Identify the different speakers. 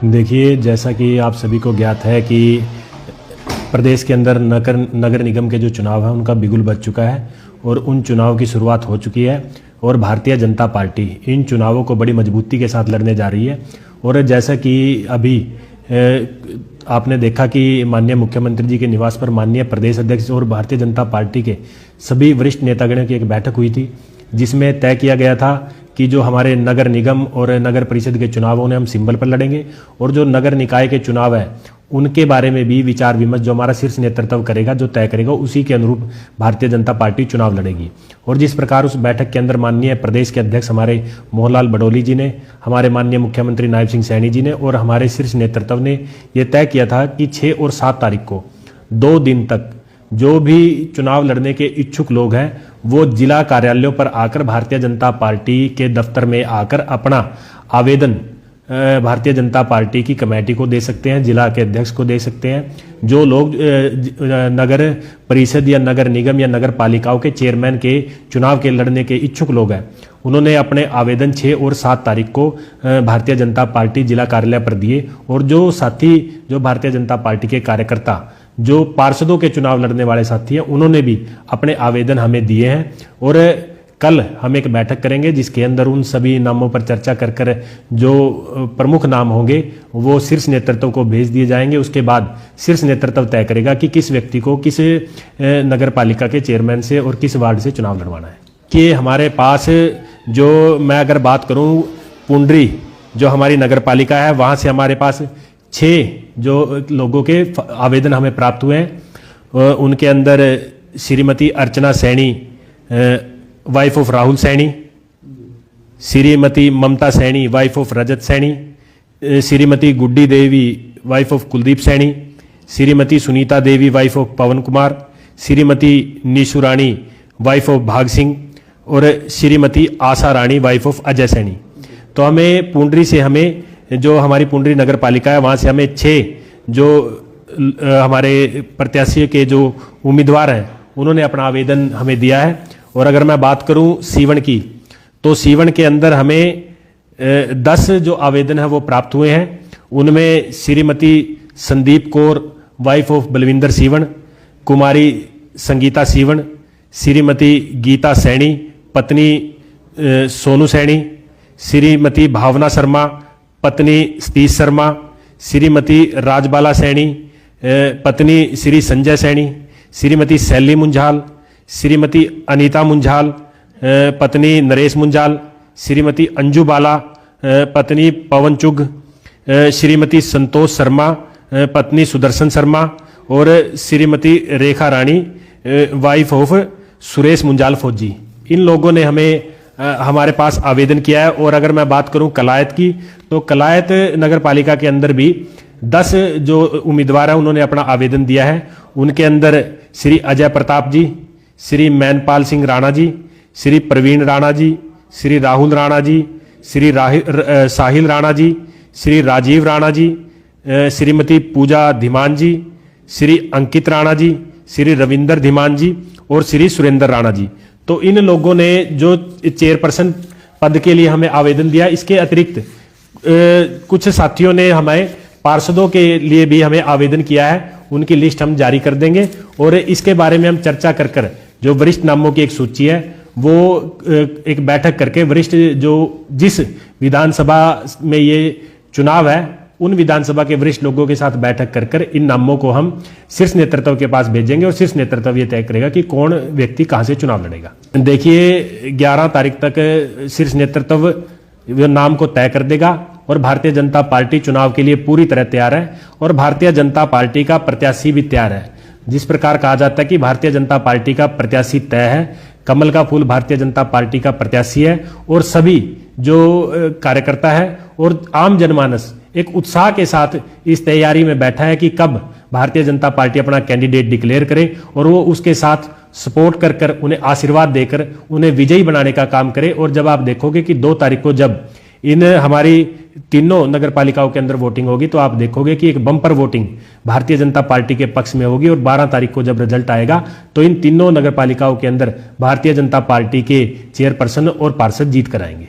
Speaker 1: देखिए, जैसा कि आप सभी को ज्ञात है कि प्रदेश के अंदर नगर निगम के जो चुनाव हैं उनका बिगुल बज चुका है और उन चुनाव की शुरुआत हो चुकी है और भारतीय जनता पार्टी इन चुनावों को बड़ी मजबूती के साथ लड़ने जा रही है। और जैसा कि अभी आपने देखा कि माननीय मुख्यमंत्री जी के निवास पर माननीय प्रदेश अध्यक्ष और भारतीय जनता पार्टी के सभी वरिष्ठ नेतागणों की एक बैठक हुई थी, जिसमें तय किया गया था कि जो हमारे नगर निगम और नगर परिषद के चुनाव उन्हें हम सिंबल पर लड़ेंगे और जो नगर निकाय के चुनाव है उनके बारे में भी विचार विमर्श जो हमारा शीर्ष नेतृत्व करेगा, जो तय करेगा, उसी के अनुरूप भारतीय जनता पार्टी चुनाव लड़ेगी। और जिस प्रकार उस बैठक के अंदर माननीय प्रदेश के अध्यक्ष हमारे मोहनलाल बडोली जी ने, हमारे माननीय मुख्यमंत्री नायब सिंह सैनी जी ने और हमारे शीर्ष नेतृत्व ने यह तय किया था कि 6 और 7 तारीख को 2 दिन तक जो भी चुनाव लड़ने के इच्छुक लोग हैं वो जिला कार्यालयों पर आकर भारतीय जनता पार्टी के दफ्तर में आकर अपना आवेदन भारतीय जनता पार्टी की कमेटी को दे सकते हैं, जिला के अध्यक्ष को दे सकते हैं। जो लोग नगर परिषद या नगर निगम या नगर पालिकाओं के चेयरमैन के चुनाव के लड़ने के इच्छुक लोग हैं, उन्होंने अपने आवेदन 6 और 7 तारीख को भारतीय जनता पार्टी जिला कार्यालय पर दिए। और जो साथी जो भारतीय जनता पार्टी के कार्यकर्ता जो पार्षदों के चुनाव लड़ने वाले साथी हैं, उन्होंने भी अपने आवेदन हमें दिए हैं। और कल हम एक बैठक करेंगे जिसके अंदर उन सभी नामों पर चर्चा कर जो प्रमुख नाम होंगे वो शीर्ष नेतृत्व को भेज दिए जाएंगे। उसके बाद शीर्ष नेतृत्व तय करेगा कि किस व्यक्ति को किस नगर पालिका के चेयरमैन से और किस वार्ड से चुनाव लड़वाना है। कि हमारे पास जो मैं अगर बात करूं पुंडरी जो हमारी नगर पालिका है, वहाँ से हमारे पास 6 जो लोगों के आवेदन हमें प्राप्त हुए हैं। उनके अंदर Shrimati Archana Saini wife of Rahul Saini, Shrimati Mamta Saini wife of Rajat Saini, Shrimati Guddi Devi wife of Kuldeep Saini, Shrimati Sunita Devi wife of Pawan Kumar, Shrimati Nishu Rani wife of Bhag Singh और श्रीमती आशा रानी वाइफ ऑफ अजय सैनी। तो हमें पुंडरी से हमें जो हमारी पुंडरी नगर पालिका है वहाँ से हमें 6 जो हमारे प्रत्याशी के जो उम्मीदवार हैं उन्होंने अपना आवेदन हमें दिया है। और अगर मैं बात करूं सीवन की, तो सीवन के अंदर हमें 10 जो आवेदन है वो प्राप्त हुए हैं। उनमें श्रीमती संदीप कौर वाइफ ऑफ बलविंदर सीवन, कुमारी संगीता सीवन, श्रीमती गीता सैनी पत्नी सोनू सैनी, श्रीमती भावना शर्मा पत्नी सतीश शर्मा, श्रीमती राजबाला सैनी पत्नी श्री संजय सैनी, श्रीमती शैली मुंजाल, श्रीमती अनीता मुंजाल पत्नी नरेश मुंजाल, श्रीमती अंजू बाला पत्नी पवन चुग, श्रीमती संतोष शर्मा पत्नी सुदर्शन शर्मा और श्रीमती रेखा रानी वाइफ ऑफ सुरेश मुंजाल फौजी। इन लोगों ने हमें हमारे पास आवेदन किया है। और अगर मैं बात करूं कलायत की, तो कलायत नगर पालिका के अंदर भी 10 जो उम्मीदवार हैं उन्होंने अपना आवेदन दिया है। उनके अंदर श्री अजय प्रताप जी, श्री मैनपाल सिंह राणा जी, श्री प्रवीण राणा जी, श्री राहुल राणा जी, श्री साहिल राणा जी, श्री राजीव राणा जी, श्रीमती पूजा धीमान जी, श्री अंकित राणा जी, श्री रविंदर धीमान जी और श्री सुरेंद्र राणा जी। तो इन लोगों ने जो चेयरपर्सन पद के लिए हमें आवेदन दिया, इसके अतिरिक्त कुछ साथियों ने हमें पार्षदों के लिए भी हमें आवेदन किया है। उनकी लिस्ट हम जारी कर देंगे और इसके बारे में हम चर्चा कर जो वरिष्ठ नामों की एक सूची है वो एक बैठक करके वरिष्ठ जो जिस विधानसभा में ये चुनाव है उन विधानसभा के वरिष्ठ लोगों के साथ बैठक कर इन नामों को हम शीर्ष नेतृत्व के पास भेजेंगे और शीर्ष नेतृत्व ये तय करेगा कि कौन व्यक्ति कहां से चुनाव लड़ेगा। देखिए 11 तारीख तक शीर्ष नेतृत्व नाम को तय कर देगा और भारतीय जनता पार्टी चुनाव के लिए पूरी तरह तैयार है और भारतीय जनता पार्टी का प्रत्याशी भी तैयार है। जिस प्रकार कहा जाता है कि भारतीय जनता पार्टी का प्रत्याशी तय है, कमल का फूल भारतीय जनता पार्टी का प्रत्याशी है और सभी जो कार्यकर्ता है और आम जनमानस एक उत्साह के साथ इस तैयारी में बैठा है कि कब भारतीय जनता पार्टी अपना कैंडिडेट डिक्लेयर करे और वो उसके साथ सपोर्ट कर उन्हें आशीर्वाद देकर उन्हें विजयी बनाने का काम करे। और जब आप देखोगे कि 2 तारीख को जब इन हमारी तीनों नगर पालिकाओं के अंदर वोटिंग होगी तो आप देखोगे कि एक bumper voting Bharatiya Janata party के पक्ष में होगी। और 12 तारीख को जब रिजल्ट आएगा तो इन तीनों नगर पालिकाओं के अंदर भारतीय जनता पार्टी के चेयरपर्सन और पार्षद जीत कर आएंगे।